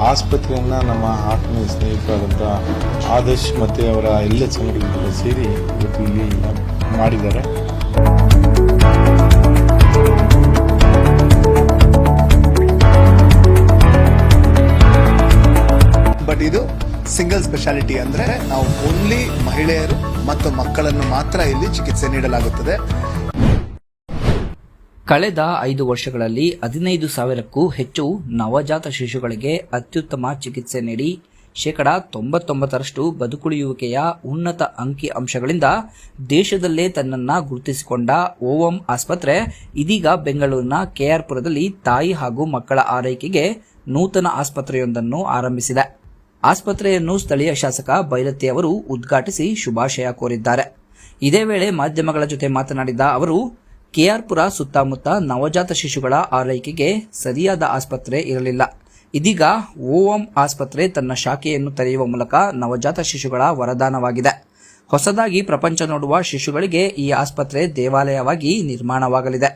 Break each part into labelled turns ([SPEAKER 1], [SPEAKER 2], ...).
[SPEAKER 1] ಆಸ್ಪತ್ರೆಯನ್ನು ನಮ್ಮ ಆತ್ಮೀಯ ಸ್ನೇಹಿತರಾದಂಥ ಆದರ್ಶ್ ಮತ್ತು ಅವರ ಎಲ್ಲ ಸಂಘಟನೆಗಳು ಸೇರಿ ಇವತ್ತು ಇಲ್ಲಿ ಮಾಡಿದ್ದಾರೆ.
[SPEAKER 2] ಬಟ್ ಇದು ಸಿಂಗಲ್ ಸ್ಪೆಷಾಲಿಟಿ ಅಂದರೆ ನಾವು ಓನ್ಲಿ ಮಹಿಳೆಯರು ಮತ್ತು ಮಕ್ಕಳನ್ನು ಮಾತ್ರ ಇಲ್ಲಿ ಚಿಕಿತ್ಸೆ ನೀಡಲಾಗುತ್ತದೆ.
[SPEAKER 3] ಕಳೆದ 5 ವರ್ಷಗಳಲ್ಲಿ 15,000ಕ್ಕೂ ಹೆಚ್ಚು ನವಜಾತ ಶಿಶುಗಳಿಗೆ ಅತ್ಯುತ್ತಮ ಚಿಕಿತ್ಸೆ ನೀಡಿ 99% ಬದುಕುಳಿಯುವಿಕೆಯ ಉನ್ನತ ಅಂಕಿ ಅಂಶಗಳಿಂದ ದೇಶದಲ್ಲೇ ತನ್ನನ್ನು ಗುರುತಿಸಿಕೊಂಡ ಓವಂ ಆಸ್ಪತ್ರೆ ಇದೀಗ ಬೆಂಗಳೂರಿನ ಕೆಆರ್ಪುರದಲ್ಲಿ ತಾಯಿ ಹಾಗೂ ಮಕ್ಕಳ ಆರೈಕೆಗೆ ನೂತನ ಆಸ್ಪತ್ರೆಯೊಂದನ್ನು ಆರಂಭಿಸಿದೆ. ಆಸ್ಪತ್ರೆಯನ್ನು ಸ್ಥಳೀಯ ಶಾಸಕ ಬೈರತಿ ಅವರು ಉದ್ಘಾಟಿಸಿ ಶುಭಾಶಯ ಕೋರಿದ್ದಾರೆ. ಇದೇ ವೇಳೆ ಮಾಧ್ಯಮಗಳ ಜೊತೆ ಮಾತನಾಡಿದ ಅವರು, ಕೆಆರ್ಪುರ ಸುತ್ತಮುತ್ತ ನವಜಾತ ಶಿಶುಗಳ ಆರೈಕೆಗೆ ಸರಿಯಾದ ಆಸ್ಪತ್ರೆ ಇರಲಿಲ್ಲ. ಇದೀಗ ಓವಂ ಆಸ್ಪತ್ರೆ ತನ್ನ ಶಾಖೆಯನ್ನು ತೆರೆಯುವ ಮೂಲಕ ನವಜಾತ ಶಿಶುಗಳ ವರದಾನವಾಗಿದೆ. ಹೊಸದಾಗಿ ಪ್ರಪಂಚ ನೋಡುವ ಶಿಶುಗಳಿಗೆ ಈ ಆಸ್ಪತ್ರೆ ದೇವಾಲಯವಾಗಿ ನಿರ್ಮಾಣವಾಗಲಿದೆ.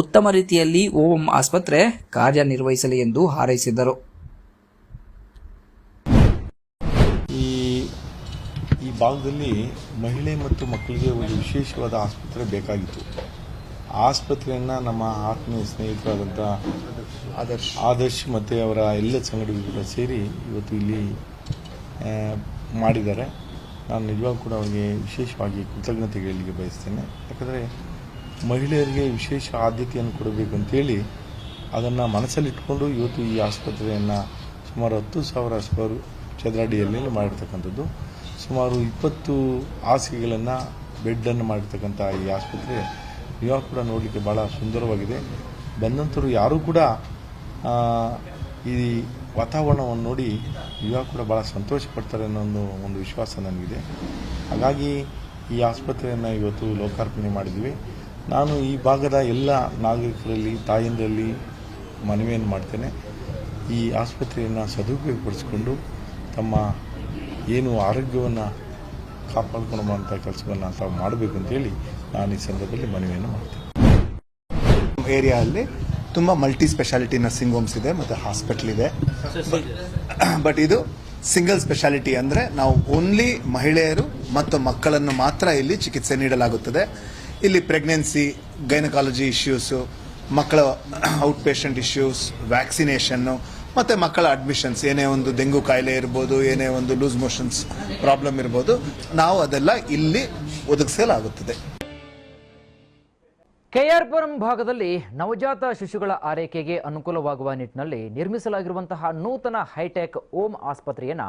[SPEAKER 3] ಉತ್ತಮ ರೀತಿಯಲ್ಲಿ ಓವಂ ಆಸ್ಪತ್ರೆ ಕಾರ್ಯನಿರ್ವಹಿಸಲಿ ಎಂದು ಹಾರೈಸಿದರು.
[SPEAKER 1] ಈ ಭಾಗದಲ್ಲಿ ಮಹಿಳೆ ಮತ್ತು ಮಕ್ಕಳಿಗೆ ಒಂದು ವಿಶೇಷವಾದ ಆಸ್ಪತ್ರೆ ಬೇಕಾಗಿತ್ತು. ಆಸ್ಪತ್ರೆಯನ್ನು ನಮ್ಮ ಆತ್ಮೀಯ ಸ್ನೇಹಿತರಾದಂಥ ಆದರ್ಶ್ ಮತ್ತು ಅವರ ಎಲ್ಲ ಸಂಘಟನೆಗಳು ಸೇರಿ ಇವತ್ತು ಇಲ್ಲಿ ಮಾಡಿದ್ದಾರೆ. ನಾನು ನಿಜವಾಗೂ ಕೂಡ ಅವರಿಗೆ ವಿಶೇಷವಾಗಿ ಕೃತಜ್ಞತೆ ಹೇಳಲಿಕ್ಕೆ ಬಯಸ್ತೇನೆ. ಯಾಕಂದರೆ ಮಹಿಳೆಯರಿಗೆ ವಿಶೇಷ ಆದ್ಯತೆಯನ್ನು ಕೊಡಬೇಕು ಅಂತೇಳಿ ಅದನ್ನು ಮನಸ್ಸಲ್ಲಿಟ್ಕೊಂಡು ಇವತ್ತು ಈ ಆಸ್ಪತ್ರೆಯನ್ನು ಸುಮಾರು 10,000 ಚದರ ಅಡಿಯಲ್ಲಿ ಮಾಡಿರ್ತಕ್ಕಂಥದ್ದು. ಸುಮಾರು 20 ಹಾಸಿಗೆಗಳನ್ನು ಬೆಡ್ಡನ್ನು ಮಾಡಿರ್ತಕ್ಕಂಥ ಈ ಆಸ್ಪತ್ರೆ ಇವಾಗ ಕೂಡ ನೋಡಲಿಕ್ಕೆ ಭಾಳ ಸುಂದರವಾಗಿದೆ. ಬಂದಂಥವ್ರು ಯಾರೂ ಕೂಡ ಈ ವಾತಾವರಣವನ್ನು ನೋಡಿ ಇವಾಗ ಕೂಡ ಭಾಳ ಸಂತೋಷ ಪಡ್ತಾರೆ ಅನ್ನೋ ಒಂದು ವಿಶ್ವಾಸ ನನಗಿದೆ. ಹಾಗಾಗಿ ಈ ಆಸ್ಪತ್ರೆಯನ್ನು ಇವತ್ತು ಲೋಕಾರ್ಪಣೆ ಮಾಡಿದ್ವಿ. ನಾನು ಈ ಭಾಗದ ಎಲ್ಲ ನಾಗರಿಕರಲ್ಲಿ ತಾಯಂದಿರಲ್ಲಿ ಮನವಿಯನ್ನು ಮಾಡ್ತೇನೆ. ಈ ಆಸ್ಪತ್ರೆಯನ್ನು ಸದುಪಯೋಗಪಡಿಸಿಕೊಂಡು ತಮ್ಮ ಏನು ಆರೋಗ್ಯವನ್ನು ಕಾಪಾಡಿಕೊಳ್ಳುವಂಥ ಕೆಲಸವನ್ನು ತಾವು ಮಾಡಬೇಕು ಅಂತೇಳಿ ನಾನು ಈ ಸಂದರ್ಭದಲ್ಲಿ ಮನವಿಯನ್ನು ಮಾಡ್ತೇನೆ.
[SPEAKER 2] ಏರಿಯಾದಲ್ಲಿ ತುಂಬ ಮಲ್ಟಿ ಸ್ಪೆಷಾಲಿಟಿ ನರ್ಸಿಂಗ್ ಹೋಮ್ಸ್ ಇದೆ ಮತ್ತು ಹಾಸ್ಪಿಟಲ್ ಇದೆ. ಬಟ್ ಇದು ಸಿಂಗಲ್ ಸ್ಪೆಷಾಲಿಟಿ ಅಂದರೆ ನಾವು ಓನ್ಲಿ ಮಹಿಳೆಯರು ಮತ್ತು ಮಕ್ಕಳನ್ನು ಮಾತ್ರ ಇಲ್ಲಿ ಚಿಕಿತ್ಸೆ ನೀಡಲಾಗುತ್ತದೆ. ಇಲ್ಲಿ ಪ್ರೆಗ್ನೆನ್ಸಿ, ಗೈನಕಾಲಜಿ ಇಶ್ಯೂಸು, ಮಕ್ಕಳ ಔಟ್ ಪೇಷಂಟ್ ಇಶ್ಯೂಸ್, ವ್ಯಾಕ್ಸಿನೇಷನ್ನು ಮತ್ತು ಮಕ್ಕಳ ಅಡ್ಮಿಷನ್ಸ್, ಏನೇ ಒಂದು ಡೆಂಗು ಕಾಯಿಲೆ ಇರ್ಬೋದು, ಏನೇ ಒಂದು ಲೂಸ್ ಮೋಷನ್ಸ್ ಪ್ರಾಬ್ಲಮ್ ಇರ್ಬೋದು, ನಾವು ಅದೆಲ್ಲ ಇಲ್ಲಿ ಒದಗಿಸಲಾಗುತ್ತದೆ.
[SPEAKER 4] ಕೆಆರ್ಪುರಂ ಭಾಗದಲ್ಲಿ ನವಜಾತ ಶಿಶುಗಳ ಆರೈಕೆಗೆ ಅನುಕೂಲವಾಗುವ ನಿಟ್ಟಿನಲ್ಲಿ ನಿರ್ಮಿಸಲಾಗಿರುವಂತಹ ನೂತನ ಹೈಟೆಕ್ ಓಂ ಆಸ್ಪತ್ರೆಯನ್ನು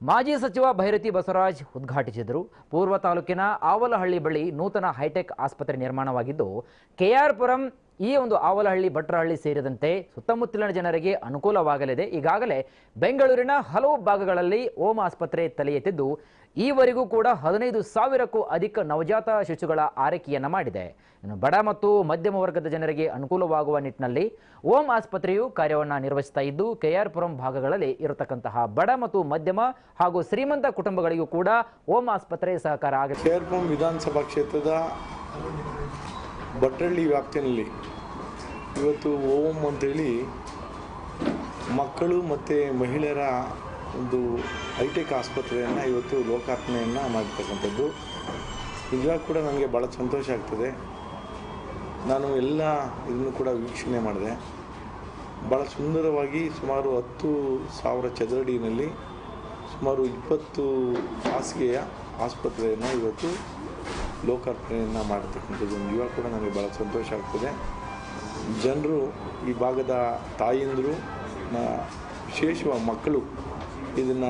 [SPEAKER 4] ಮಾಜಿ ಸಚಿವ ಭೈರತಿ ಬಸವರಾಜ್ ಉದ್ಘಾಟಿಸಿದರು. ಪೂರ್ವ ತಾಲೂಕಿನ ಆವಲಹಳ್ಳಿ ಬಳಿ ನೂತನ ಹೈಟೆಕ್ ಆಸ್ಪತ್ರೆ ನಿರ್ಮಾಣವಾಗಿದ್ದು, ಕೆಆರ್ಪುರಂ ಈ ಒಂದು ಆವಲಹಳ್ಳಿ, ಭಟ್ರಹಳ್ಳಿ ಸೇರಿದಂತೆ ಸುತ್ತಮುತ್ತಲಿನ ಜನರಿಗೆ ಅನುಕೂಲವಾಗಲಿದೆ. ಈಗಾಗಲೇ ಬೆಂಗಳೂರಿನ ಹಲವು ಭಾಗಗಳಲ್ಲಿ ಓಂ ಆಸ್ಪತ್ರೆ ತಲೆ ಎತ್ತಿದ್ದು, ಈವರೆಗೂ ಕೂಡ 15,000ಕ್ಕೂ ಅಧಿಕ ನವಜಾತ ಶಿಶುಗಳ ಆರೈಕೆಯನ್ನು ಮಾಡಿದೆ. ಇನ್ನು ಬಡ ಮತ್ತು ಮಧ್ಯಮ ವರ್ಗದ ಜನರಿಗೆ ಅನುಕೂಲವಾಗುವ ನಿಟ್ಟಿನಲ್ಲಿ ಓಂ ಆಸ್ಪತ್ರೆಯು ಕಾರ್ಯವನ್ನು ನಿರ್ವಹಿಸ್ತಾ ಇದ್ದು, ಕೆಆರ್ಪುರಂ ಭಾಗಗಳಲ್ಲಿ ಇರತಕ್ಕಂತಹ ಬಡ ಮತ್ತು ಮಧ್ಯಮ ಹಾಗೂ ಶ್ರೀಮಂತ ಕುಟುಂಬಗಳಿಗೂ ಕೂಡ ಓಂ ಆಸ್ಪತ್ರೆ ಸಹಕಾರ ಆಗಿದೆ.
[SPEAKER 1] ಕೆಆರ್ಪುರಂ ವಿಧಾನಸಭಾ ಕ್ಷೇತ್ರದ ಭಟ್ರಹಳ್ಳಿ ವ್ಯಾಪ್ತಿಯಲ್ಲಿ ಇವತ್ತು ಓಂ ಅಂತೇಳಿ ಮಕ್ಕಳು ಮತ್ತು ಮಹಿಳೆಯರ ಒಂದು ಹೈಟೆಕ್ ಆಸ್ಪತ್ರೆಯನ್ನು ಇವತ್ತು ಲೋಕಾರ್ಪಣೆಯನ್ನು ಮಾಡಿರ್ತಕ್ಕಂಥದ್ದು. ನಿಜವಾಗ ಕೂಡ ನನಗೆ ಭಾಳ ಸಂತೋಷ ಆಗ್ತದೆ. ನಾನು ಎಲ್ಲ ಇದನ್ನು ಕೂಡ ವೀಕ್ಷಣೆ ಮಾಡಿದೆ. ಭಾಳ ಸುಂದರವಾಗಿ ಸುಮಾರು 10,000 ಚದರಡಿನಲ್ಲಿ ಸುಮಾರು 20 ಹಾಸಿಗೆಯ ಆಸ್ಪತ್ರೆಯನ್ನು ಇವತ್ತು ಲೋಕಾರ್ಪಣೆಯನ್ನು ಮಾಡಿರ್ತಕ್ಕಂಥದ್ದು. ಇವಾಗ ಕೂಡ ನನಗೆ ಭಾಳ ಸಂತೋಷ ಆಗ್ತದೆ. ಜನರು, ಈ ಭಾಗದ ತಾಯಂದಿರು, ವಿಶೇಷವಾಗಿ ಮಕ್ಕಳು ಇದನ್ನು